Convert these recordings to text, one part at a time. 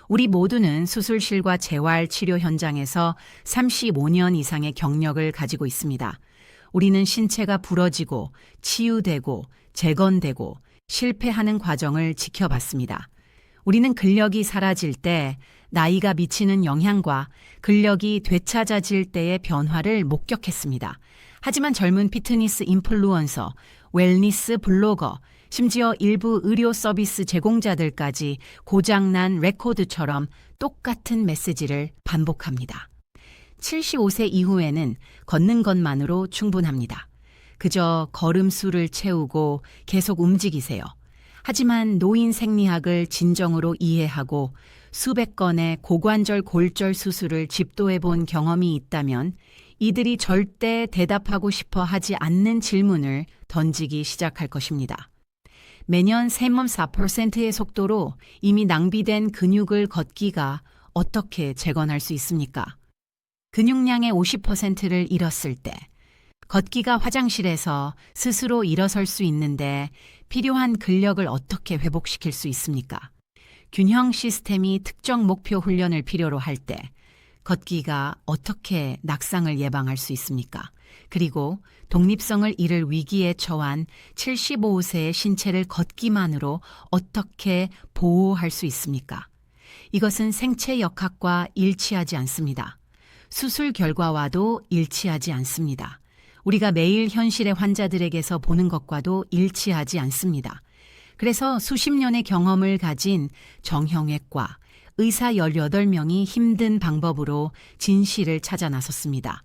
우리 모두는 수술실과 재활 치료 현장에서 35년 이상의 경력을 가지고 있습니다. 우리는 신체가 부러지고 치유되고 재건되고 실패하는 과정을 지켜봤습니다. 우리는 근력이 사라질 때 나이가 미치는 영향과 근력이 되찾아질 때의 변화를 목격했습니다. 하지만 젊은 피트니스 인플루언서, 웰니스 블로거, 심지어 일부 의료 서비스 제공자들까지 고장난 레코드처럼 똑같은 메시지를 반복합니다. 75세 이후에는 걷는 것만으로 충분합니다. 그저 걸음수를 채우고 계속 움직이세요. 하지만 노인 생리학을 진정으로 이해하고 수백 건의 고관절 골절 수술을 집도해 본 경험이 있다면 이들이 절대 대답하고 싶어 하지 않는 질문을 던지기 시작할 것입니다. 매년 세몸 4%의 속도로 이미 낭비된 근육을 걷기가 어떻게 재건할 수 있습니까? 근육량의 50%를 잃었을 때 걷기가 화장실에서 스스로 일어설 수 있는데 필요한 근력을 어떻게 회복시킬 수 있습니까? 균형 시스템이 특정 목표 훈련을 필요로 할 때 걷기가 어떻게 낙상을 예방할 수 있습니까? 그리고 독립성을 잃을 위기에 처한 75세의 신체를 걷기만으로 어떻게 보호할 수 있습니까? 이것은 생체 역학과 일치하지 않습니다. 수술 결과와도 일치하지 않습니다. 우리가 매일 현실의 환자들에게서 보는 것과도 일치하지 않습니다. 그래서 수십 년의 경험을 가진 정형외과, 의사 18명이 힘든 방법으로 진실을 찾아 나섰습니다.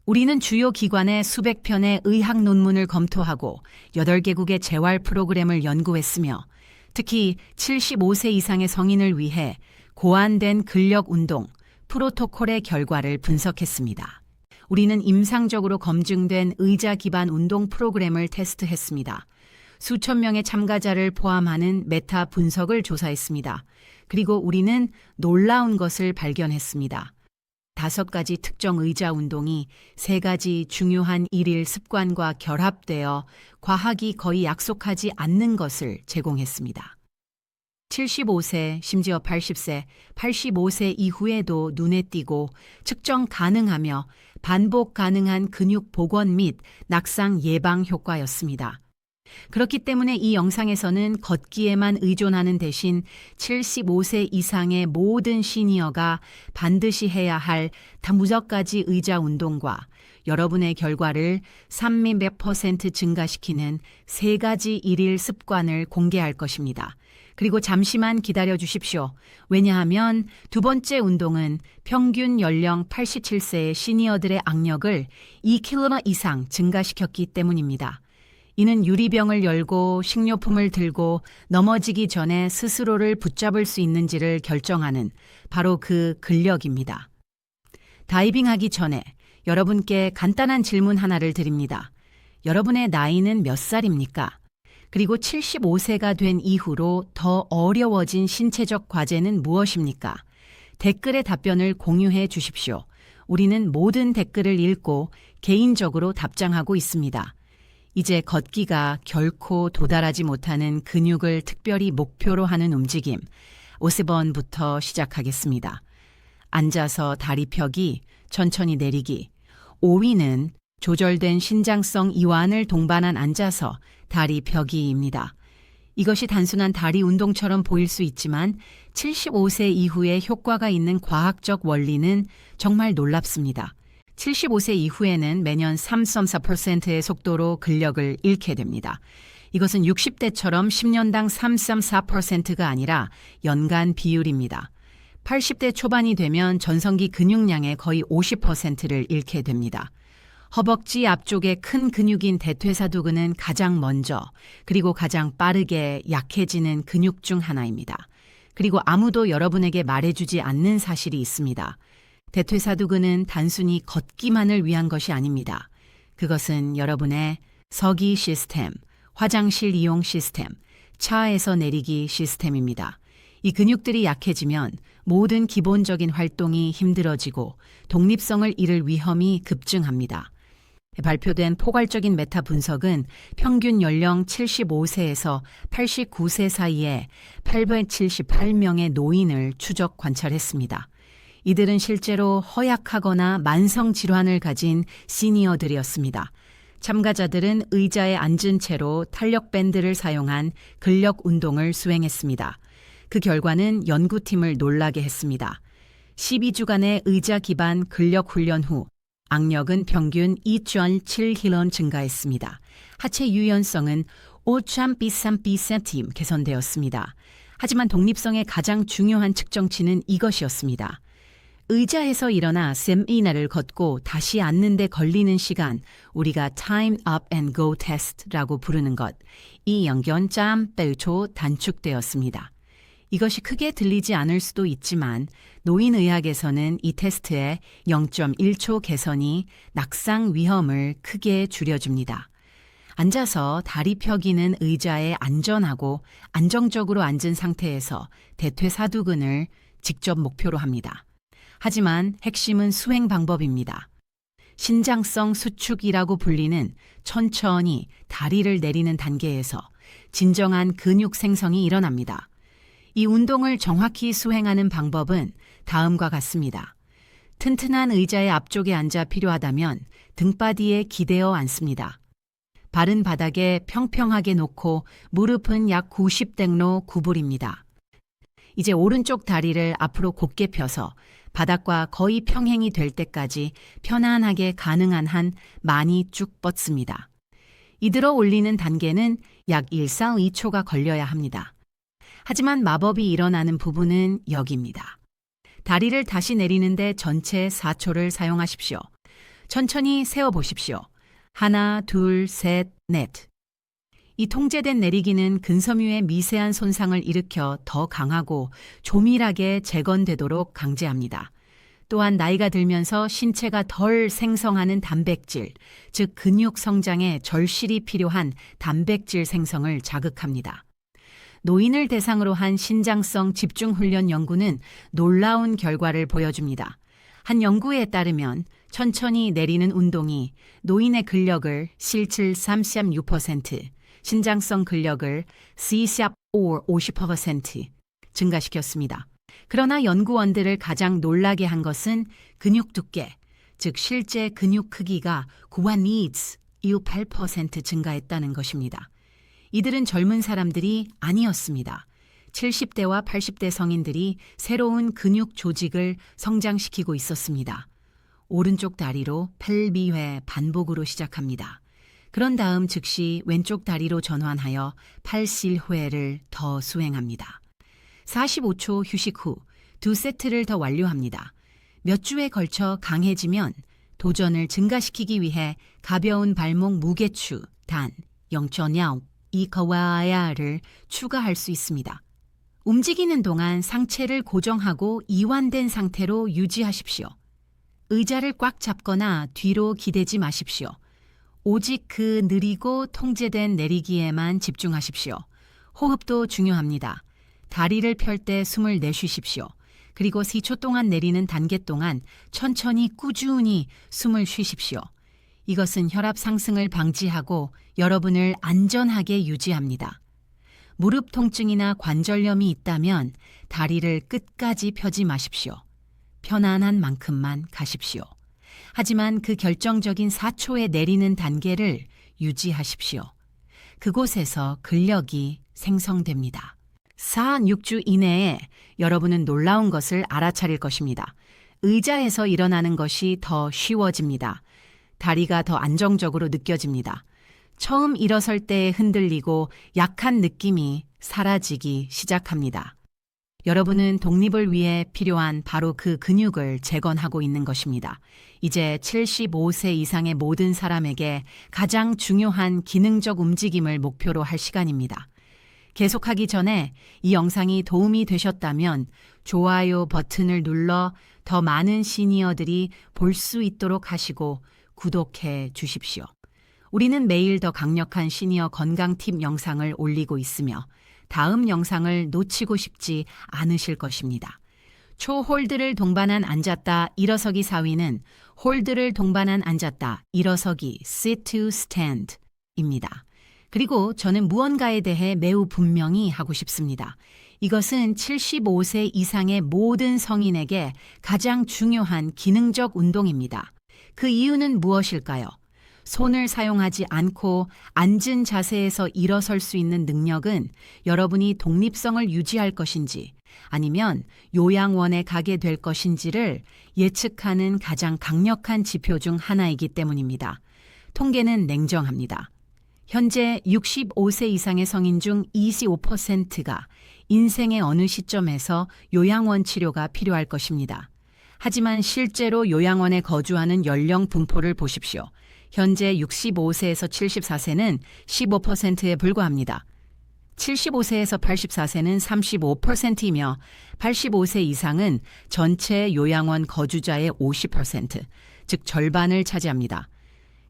우리는 주요 기관의 수백 편의 의학 논문을 검토하고 8개국의 재활 프로그램을 연구했으며 특히 75세 이상의 성인을 위해 고안된 근력 운동, 프로토콜의 결과를 분석했습니다. 우리는 임상적으로 검증된 의자 기반 운동 프로그램을 테스트했습니다. 수천 명의 참가자를 포함하는 메타 분석을 조사했습니다. 그리고 우리는 놀라운 것을 발견했습니다. 5가지 특정 의자 운동이 3가지 중요한 일일 습관과 결합되어 과학이 거의 약속하지 않는 것을 제공했습니다. 75세, 심지어 80세, 85세 이후에도 눈에 띄고 측정 가능하며 반복 가능한 근육 복원 및 낙상 예방 효과였습니다. 그렇기 때문에 이 영상에서는 걷기에만 의존하는 대신 75세 이상의 모든 시니어가 반드시 해야 할 다무적 가지 의자 운동과 여러분의 결과를 300% 증가시키는 3가지 일일 습관을 공개할 것입니다. 그리고 잠시만 기다려 주십시오. 왜냐하면 2번째 운동은 평균 연령 87세의 시니어들의 악력을 2kg 이상 증가시켰기 때문입니다. 이는 유리병을 열고 식료품을 들고 넘어지기 전에 스스로를 붙잡을 수 있는지를 결정하는 바로 그 근력입니다. 다이빙하기 전에 여러분께 간단한 질문 하나를 드립니다. 여러분의 나이는 몇 살입니까? 그리고 75세가 된 이후로 더 어려워진 신체적 과제는 무엇입니까? 댓글의 답변을 공유해 주십시오. 우리는 모든 댓글을 읽고 개인적으로 답장하고 있습니다. 이제 걷기가 결코 도달하지 못하는 근육을 특별히 목표로 하는 움직임, 5세번부터 시작하겠습니다. 앉아서 다리 펴기, 천천히 내리기. 5위는 조절된 신장성 이완을 동반한 앉아서 다리 펴기입니다. 이것이 단순한 다리 운동처럼 보일 수 있지만 75세 이후에 효과가 있는 과학적 원리는 정말 놀랍습니다. 75세 이후에는 매년 3.4%의 속도로 근력을 잃게 됩니다. 이것은 60대처럼 10년당 3.4%가 아니라 연간 비율입니다. 80대 초반이 되면 전성기 근육량의 거의 50%를 잃게 됩니다. 허벅지 앞쪽의 큰 근육인 대퇴사두근은 가장 먼저 그리고 가장 빠르게 약해지는 근육 중 하나입니다. 그리고 아무도 여러분에게 말해주지 않는 사실이 있습니다. 대퇴사두근은 단순히 걷기만을 위한 것이 아닙니다. 그것은 여러분의 서기 시스템, 화장실 이용 시스템, 차에서 내리기 시스템입니다. 이 근육들이 약해지면 모든 기본적인 활동이 힘들어지고 독립성을 잃을 위험이 급증합니다. 발표된 포괄적인 메타 분석은 평균 연령 75세에서 89세 사이에 878명의 노인을 추적 관찰했습니다. 이들은 실제로 허약하거나 만성 질환을 가진 시니어들이었습니다. 참가자들은 의자에 앉은 채로 탄력 밴드를 사용한 근력 운동을 수행했습니다. 그 결과는 연구팀을 놀라게 했습니다. 12주간의 의자 기반 근력 훈련 후 악력은 평균 2.7kg 증가했습니다. 하체 유연성은 5.3% 개선되었습니다. 하지만 독립성의 가장 중요한 측정치는 이것이었습니다. 의자에서 일어나 세미나를 걷고 다시 앉는 데 걸리는 시간, 우리가 Time Up and Go Test라고 부르는 것, 이 연견 짬8초 단축되었습니다. 이것이 크게 들리지 않을 수도 있지만 노인의학에서는 이 테스트의 0.1초 개선이 낙상 위험을 크게 줄여줍니다. 앉아서 다리 펴기는 의자에 안전하고 안정적으로 앉은 상태에서 대퇴사두근을 직접 목표로 합니다. 하지만 핵심은 수행 방법입니다. 신장성 수축이라고 불리는 천천히 다리를 내리는 단계에서 진정한 근육 생성이 일어납니다. 이 운동을 정확히 수행하는 방법은 다음과 같습니다. 튼튼한 의자의 앞쪽에 앉아 필요하다면 등바디에 기대어 앉습니다. 발은 바닥에 평평하게 놓고 무릎은 약 90댕로 구부립니다. 이제 오른쪽 다리를 앞으로 곧게 펴서 바닥과 거의 평행이 될 때까지 편안하게 가능한 한 많이 쭉 뻗습니다. 이들어 올리는 단계는 약 1-2초가 걸려야 합니다. 하지만 마법이 일어나는 부분은 여기입니다. 다리를 다시 내리는데 전체 4초를 사용하십시오. 천천히 세어보십시오. 하나, 둘, 셋, 넷. 이 통제된 내리기는 근섬유의 미세한 손상을 일으켜 더 강하고 조밀하게 재건되도록 강제합니다. 또한 나이가 들면서 신체가 덜 생성하는 단백질, 즉 근육 성장에 절실히 필요한 단백질 생성을 자극합니다. 노인을 대상으로 한 신장성 집중훈련 연구는 놀라운 결과를 보여줍니다. 한 연구에 따르면 천천히 내리는 운동이 노인의 근력을 실질 3.6%, 신장성 근력을 C-50% 증가시켰습니다. 그러나 연구원들을 가장 놀라게 한 것은 근육 두께, 즉 실제 근육 크기가 고환 needs 8% 증가했다는 것입니다. 이들은 젊은 사람들이 아니었습니다. 70대와 80대 성인들이 새로운 근육 조직을 성장시키고 있었습니다. 오른쪽 다리로 8비회 반복으로 시작합니다. 그런 다음 즉시 왼쪽 다리로 전환하여 8실회를 더 수행합니다. 45초 휴식 후 2세트를 더 완료합니다. 몇 주에 걸쳐 강해지면 도전을 증가시키기 위해 가벼운 발목 무게추 단 0.2kg를 추가할 수 있습니다. 움직이는 동안 상체를 고정하고 이완된 상태로 유지하십시오. 의자를 꽉 잡거나 뒤로 기대지 마십시오. 오직 그 느리고 통제된 내리기에만 집중하십시오. 호흡도 중요합니다. 다리를 펼 때 숨을 내쉬십시오. 그리고 4초 동안 내리는 단계 동안 천천히 꾸준히 숨을 쉬십시오. 이것은 혈압 상승을 방지하고 여러분을 안전하게 유지합니다. 무릎 통증이나 관절염이 있다면 다리를 끝까지 펴지 마십시오. 편안한 만큼만 가십시오. 하지만 그 결정적인 4초에 내리는 단계를 유지하십시오. 그곳에서 근력이 생성됩니다. 4-6주 이내에 여러분은 놀라운 것을 알아차릴 것입니다. 의자에서 일어나는 것이 더 쉬워집니다. 다리가 더 안정적으로 느껴집니다. 처음 일어설 때 흔들리고 약한 느낌이 사라지기 시작합니다. 여러분은 독립을 위해 필요한 바로 그 근육을 재건하고 있는 것입니다. 이제 75세 이상의 모든 사람에게 가장 중요한 기능적 움직임을 목표로 할 시간입니다. 계속하기 전에 이 영상이 도움이 되셨다면 좋아요 버튼을 눌러 더 많은 시니어들이 볼 수 있도록 하시고 구독해 주십시오. 우리는 매일 더 강력한 시니어 건강 팁 영상을 올리고 있으며 다음 영상을 놓치고 싶지 않으실 것입니다. 초홀드를 동반한 앉았다 일어서기 4위는 홀드를 동반한 앉았다 일어서기 sit to stand 입니다. 그리고 저는 무언가에 대해 매우 분명히 하고 싶습니다. 이것은 75세 이상의 모든 성인에게 가장 중요한 기능적 운동입니다. 그 이유는 무엇일까요? 손을 사용하지 않고 앉은 자세에서 일어설 수 있는 능력은 여러분이 독립성을 유지할 것인지 아니면 요양원에 가게 될 것인지를 예측하는 가장 강력한 지표 중 하나이기 때문입니다. 통계는 냉정합니다. 현재 65세 이상의 성인 중 25%가 인생의 어느 시점에서 요양원 치료가 필요할 것입니다. 하지만 실제로 요양원에 거주하는 연령 분포를 보십시오. 현재 65세에서 74세는 15%에 불과합니다. 75세에서 84세는 35%이며 85세 이상은 전체 요양원 거주자의 50%, 즉 절반을 차지합니다.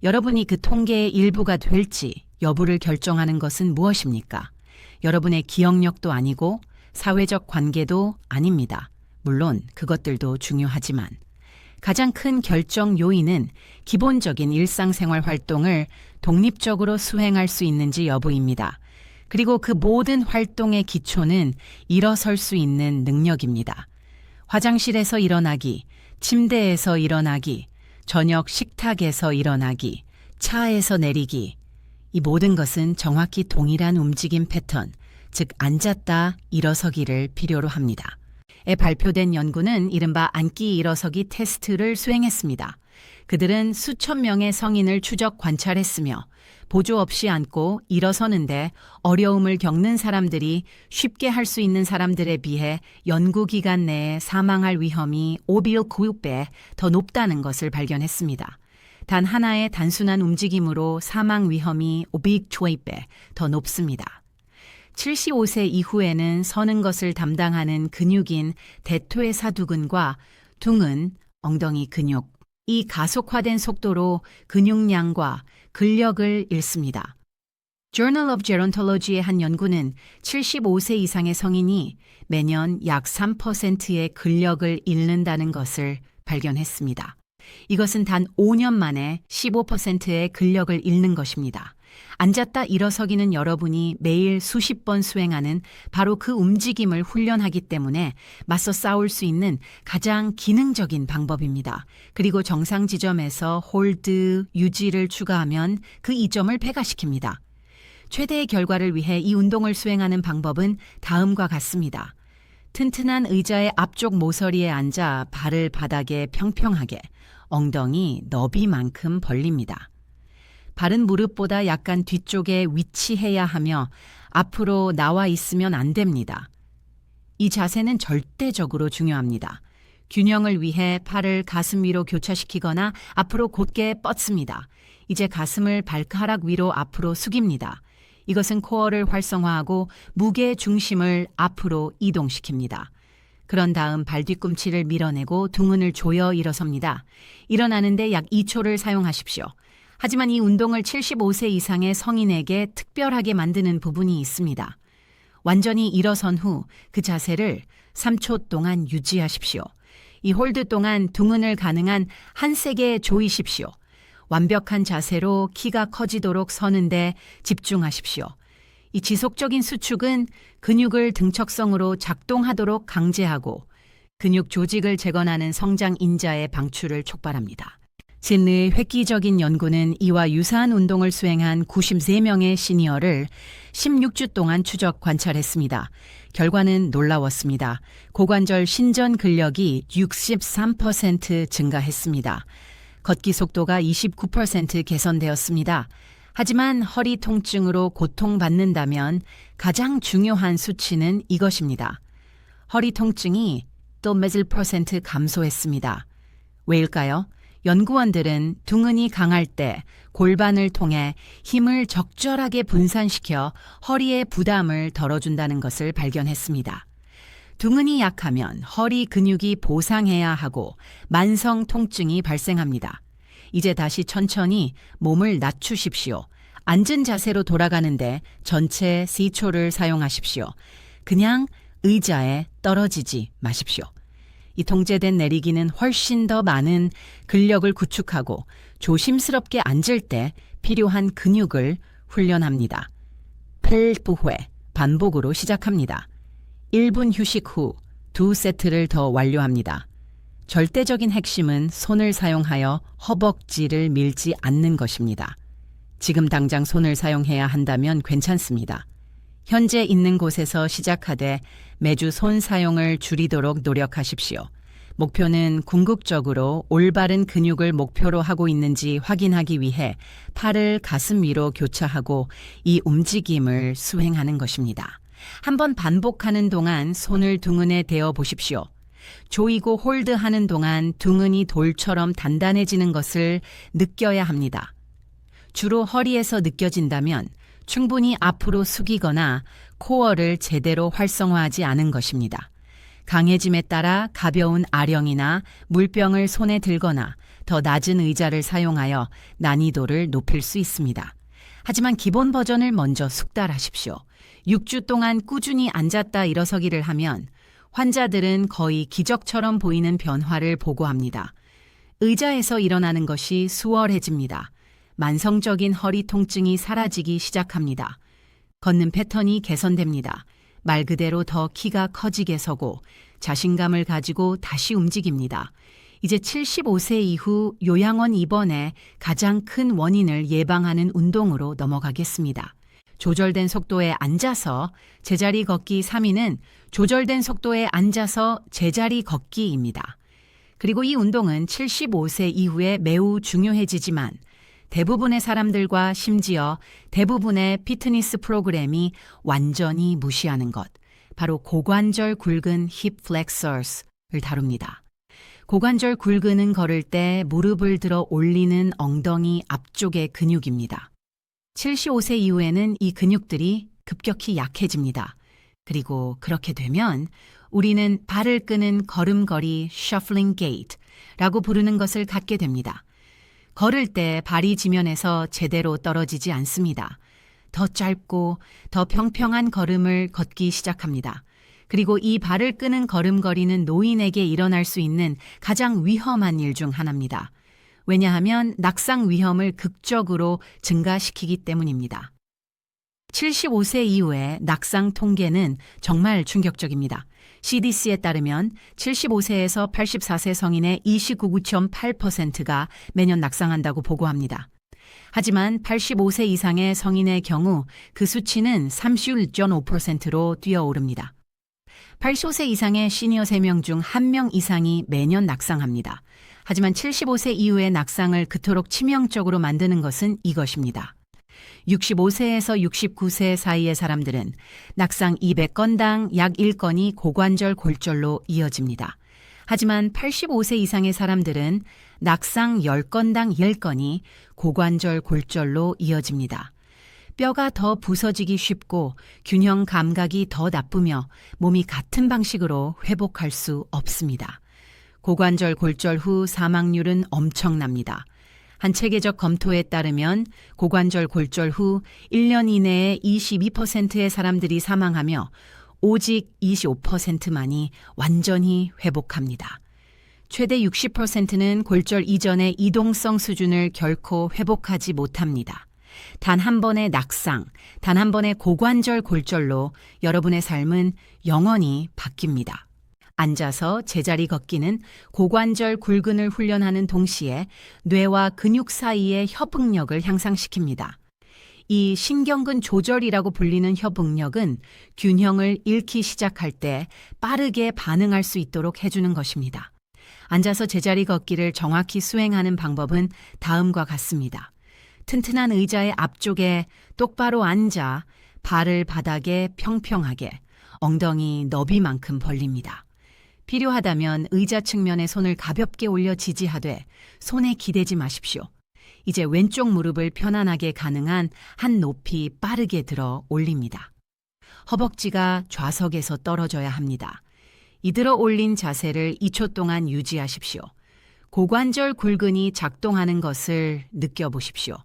여러분이 그 통계의 일부가 될지 여부를 결정하는 것은 무엇입니까? 여러분의 기억력도 아니고 사회적 관계도 아닙니다. 물론 그것들도 중요하지만 가장 큰 결정 요인은 기본적인 일상생활 활동을 독립적으로 수행할 수 있는지 여부입니다. 그리고 그 모든 활동의 기초는 일어설 수 있는 능력입니다. 화장실에서 일어나기, 침대에서 일어나기, 저녁 식탁에서 일어나기, 차에서 내리기. 이 모든 것은 정확히 동일한 움직임 패턴, 즉 앉았다 일어서기를 필요로 합니다. 에 발표된 연구는 이른바 앉기 일어서기 테스트를 수행했습니다. 그들은 수천 명의 성인을 추적 관찰했으며 보조 없이 앉고 일어서는데 어려움을 겪는 사람들이 쉽게 할 수 있는 사람들에 비해 연구 기간 내에 사망할 위험이 5.9배 더 높다는 것을 발견했습니다. 단 하나의 단순한 움직임으로 사망 위험이 5.2배 더 높습니다. 75세 이후에는 서는 것을 담당하는 근육인 대퇴사두근과 둥근, 엉덩이 근육, 이 가속화된 속도로 근육량과 근력을 잃습니다. Journal of Gerontology의 한 연구는 75세 이상의 성인이 매년 약 3%의 근력을 잃는다는 것을 발견했습니다. 이것은 단 5년 만에 15%의 근력을 잃는 것입니다. 앉았다 일어서기는 여러분이 매일 수십 번 수행하는 바로 그 움직임을 훈련하기 때문에 맞서 싸울 수 있는 가장 기능적인 방법입니다. 그리고 정상 지점에서 홀드, 유지를 추가하면 그 이점을 배가시킵니다. 최대의 결과를 위해 이 운동을 수행하는 방법은 다음과 같습니다. 튼튼한 의자의 앞쪽 모서리에 앉아 발을 바닥에 평평하게, 엉덩이 너비만큼 벌립니다. 발은 무릎보다 약간 뒤쪽에 위치해야 하며 앞으로 나와 있으면 안 됩니다. 이 자세는 절대적으로 중요합니다. 균형을 위해 팔을 가슴 위로 교차시키거나 앞으로 곧게 뻗습니다. 이제 가슴을 발가락 위로 앞으로 숙입니다. 이것은 코어를 활성화하고 무게 중심을 앞으로 이동시킵니다. 그런 다음 발 뒤꿈치를 밀어내고 둥근을 조여 일어섭니다. 일어나는데 약 2초를 사용하십시오. 하지만 이 운동을 75세 이상의 성인에게 특별하게 만드는 부분이 있습니다. 완전히 일어선 후 그 자세를 3초 동안 유지하십시오. 이 홀드 동안 둥근을 가능한 한 세게 조이십시오. 완벽한 자세로 키가 커지도록 서는데 집중하십시오. 이 지속적인 수축은 근육을 등척성으로 작동하도록 강제하고 근육 조직을 재건하는 성장 인자의 방출을 촉발합니다. 진리의 획기적인 연구는 이와 유사한 운동을 수행한 93명의 시니어를 16주 동안 추적 관찰했습니다. 결과는 놀라웠습니다. 고관절 신전 근력이 63% 증가했습니다. 걷기 속도가 29% 개선되었습니다. 하지만 허리 통증으로 고통받는다면 가장 중요한 수치는 이것입니다. 허리 통증이 또 몇일 퍼센트 감소했습니다. 왜일까요? 연구원들은 둥근이 강할 때 골반을 통해 힘을 적절하게 분산시켜 허리의 부담을 덜어준다는 것을 발견했습니다. 둥근이 약하면 허리 근육이 보상해야 하고 만성 통증이 발생합니다. 이제 다시 천천히 몸을 낮추십시오. 앉은 자세로 돌아가는데 전체 4초를 사용하십시오. 그냥 의자에 떨어지지 마십시오. 이 통제된 내리기는 훨씬 더 많은 근력을 구축하고 조심스럽게 앉을 때 필요한 근육을 훈련합니다. 8부회 반복으로 시작합니다. 1분 휴식 후 2세트를 더 완료합니다. 절대적인 핵심은 손을 사용하여 허벅지를 밀지 않는 것입니다. 지금 당장 손을 사용해야 한다면 괜찮습니다. 현재 있는 곳에서 시작하되 매주 손 사용을 줄이도록 노력하십시오. 목표는 궁극적으로 올바른 근육을 목표로 하고 있는지 확인하기 위해 팔을 가슴 위로 교차하고 이 움직임을 수행하는 것입니다. 한번 반복하는 동안 손을 둥근에 대어 보십시오. 조이고 홀드하는 동안 둥근이 돌처럼 단단해지는 것을 느껴야 합니다. 주로 허리에서 느껴진다면 충분히 앞으로 숙이거나 코어를 제대로 활성화하지 않은 것입니다. 강해짐에 따라 가벼운 아령이나 물병을 손에 들거나 더 낮은 의자를 사용하여 난이도를 높일 수 있습니다. 하지만 기본 버전을 먼저 숙달하십시오. 6주 동안 꾸준히 앉았다 일어서기를 하면 환자들은 거의 기적처럼 보이는 변화를 보고합니다. 의자에서 일어나는 것이 수월해집니다. 만성적인 허리 통증이 사라지기 시작합니다. 걷는 패턴이 개선됩니다. 말 그대로 더 키가 커지게 서고 자신감을 가지고 다시 움직입니다. 이제 75세 이후 요양원 입원의 가장 큰 원인을 예방하는 운동으로 넘어가겠습니다. 조절된 속도에 앉아서 제자리 걷기 3위는 조절된 속도에 앉아서 제자리 걷기입니다. 그리고 이 운동은 75세 이후에 매우 중요해지지만 대부분의 사람들과 심지어 대부분의 피트니스 프로그램이 완전히 무시하는 것, 바로 고관절 굵은 힙 플렉서스를 다룹니다. 고관절 굵은은 걸을 때 무릎을 들어 올리는 엉덩이 앞쪽의 근육입니다. 75세 이후에는 이 근육들이 급격히 약해집니다. 그리고 그렇게 되면 우리는 발을 끄는 걸음걸이 shuffling gait라고 부르는 것을 갖게 됩니다. 걸을 때 발이 지면에서 제대로 떨어지지 않습니다. 더 짧고 더 평평한 걸음을 걷기 시작합니다. 그리고 이 발을 끄는 걸음걸이는 노인에게 일어날 수 있는 가장 위험한 일 중 하나입니다. 왜냐하면 낙상 위험을 극적으로 증가시키기 때문입니다. 75세 이후의 낙상 통계는 정말 충격적입니다. CDC에 따르면 75세에서 84세 성인의 29.8%가 매년 낙상한다고 보고합니다. 하지만 85세 이상의 성인의 경우 그 수치는 31.5%로 뛰어오릅니다. 85세 이상의 시니어 3명 중 1명 이상이 매년 낙상합니다. 하지만 75세 이후의 낙상을 그토록 치명적으로 만드는 것은 이것입니다. 65세에서 69세 사이의 사람들은 낙상 200건당 약 1건이 고관절 골절로 이어집니다. 하지만 85세 이상의 사람들은 낙상 10건당 10건이 고관절 골절로 이어집니다. 뼈가 더 부서지기 쉽고 균형 감각이 더 나쁘며 몸이 같은 방식으로 회복할 수 없습니다. 고관절 골절 후 사망률은 엄청납니다. 한 체계적 검토에 따르면 고관절 골절 후 1년 이내에 22%의 사람들이 사망하며 오직 25%만이 완전히 회복합니다. 최대 60%는 골절 이전의 이동성 수준을 결코 회복하지 못합니다. 단 한 번의 낙상, 단 한 번의 고관절 골절로 여러분의 삶은 영원히 바뀝니다. 앉아서 제자리 걷기는 고관절 굴근을 훈련하는 동시에 뇌와 근육 사이의 협응력을 향상시킵니다. 이 신경근 조절이라고 불리는 협응력은 균형을 잃기 시작할 때 빠르게 반응할 수 있도록 해주는 것입니다. 앉아서 제자리 걷기를 정확히 수행하는 방법은 다음과 같습니다. 튼튼한 의자의 앞쪽에 똑바로 앉아 발을 바닥에 평평하게 엉덩이 너비만큼 벌립니다. 필요하다면 의자 측면에 손을 가볍게 올려 지지하되 손에 기대지 마십시오. 이제 왼쪽 무릎을 편안하게 가능한 한 높이 빠르게 들어 올립니다. 허벅지가 좌석에서 떨어져야 합니다. 이 들어 올린 자세를 2초 동안 유지하십시오. 고관절 굴근이 작동하는 것을 느껴보십시오.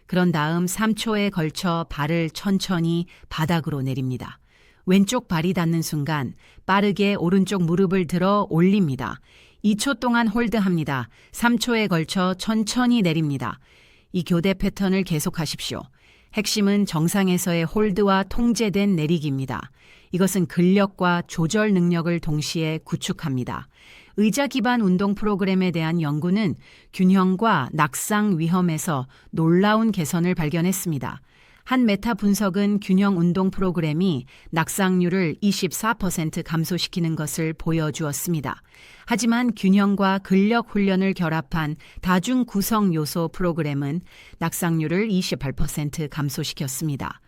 그런 다음 3초에 걸쳐 발을 천천히 바닥으로 내립니다. 왼쪽 발이 닿는 순간 빠르게 오른쪽 무릎을 들어 올립니다. 2초 동안 홀드합니다. 3초에 걸쳐 천천히 내립니다. 이 교대 패턴을 계속하십시오. 핵심은 정상에서의 홀드와 통제된 내리기입니다. 이것은 근력과 조절 능력을 동시에 구축합니다. 의자 기반 운동 프로그램에 대한 연구는 균형과 낙상 위험에서 놀라운 개선을 발견했습니다. 한 메타 분석은 균형 운동 프로그램이 낙상률을 24% 감소시키는 것을 보여주었습니다. 하지만 균형과 근력 훈련을 결합한 다중 구성 요소 프로그램은 낙상률을 28% 감소시켰습니다.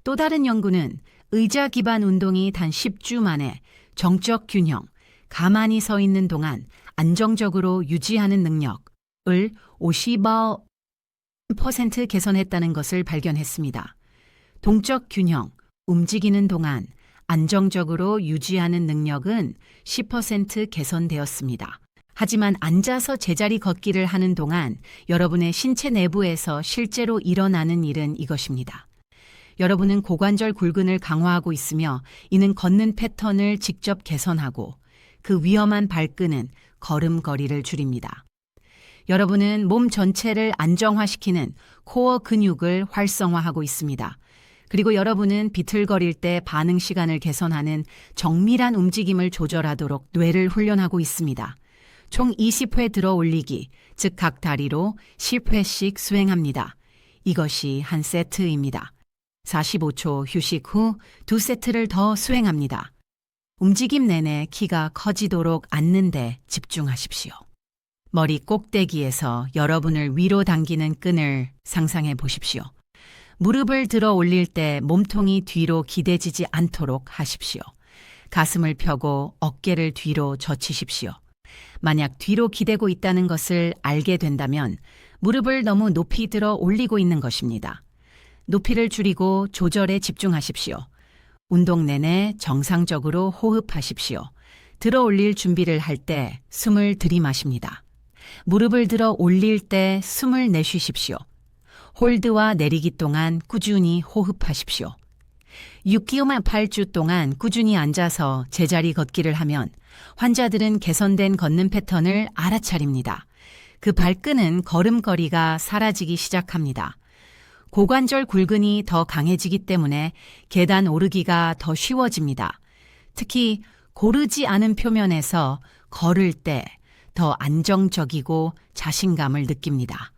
또 다른 연구는 의자 기반 운동이 단 10주 만에 정적 균형, 가만히 서 있는 동안 안정적으로 유지하는 능력을 50% 개선했다는 것을 발견했습니다. 동적 균형, 움직이는 동안 안정적으로 유지하는 능력은 10% 개선되었습니다. 하지만 앉아서 제자리 걷기를 하는 동안 여러분의 신체 내부에서 실제로 일어나는 일은 이것입니다. 여러분은 고관절 굴근을 강화하고 있으며 이는 걷는 패턴을 직접 개선하고 그 위험한 발끈은 걸음걸이를 줄입니다. 여러분은 몸 전체를 안정화시키는 코어 근육을 활성화하고 있습니다. 그리고 여러분은 비틀거릴 때 반응 시간을 개선하는 정밀한 움직임을 조절하도록 뇌를 훈련하고 있습니다. 총 20회 들어 올리기, 즉 각 다리로 10회씩 수행합니다. 이것이 한 세트입니다. 45초 휴식 후 2세트를 더 수행합니다. 움직임 내내 키가 커지도록 앉는 데 집중하십시오. 머리 꼭대기에서 여러분을 위로 당기는 끈을 상상해 보십시오. 무릎을 들어 올릴 때 몸통이 뒤로 기대지지 않도록 하십시오. 가슴을 펴고 어깨를 뒤로 젖히십시오. 만약 뒤로 기대고 있다는 것을 알게 된다면 무릎을 너무 높이 들어 올리고 있는 것입니다. 높이를 줄이고 조절에 집중하십시오. 운동 내내 정상적으로 호흡하십시오. 들어 올릴 준비를 할 때 숨을 들이마십니다. 무릎을 들어 올릴 때 숨을 내쉬십시오. 홀드와 내리기 동안 꾸준히 호흡하십시오. 6개월만 8주 동안 꾸준히 앉아서 제자리 걷기를 하면 환자들은 개선된 걷는 패턴을 알아차립니다. 그 발끈은 걸음걸이가 사라지기 시작합니다. 고관절 굴근이 더 강해지기 때문에 계단 오르기가 더 쉬워집니다. 특히 고르지 않은 표면에서 걸을 때 더 안정적이고 자신감을 느낍니다.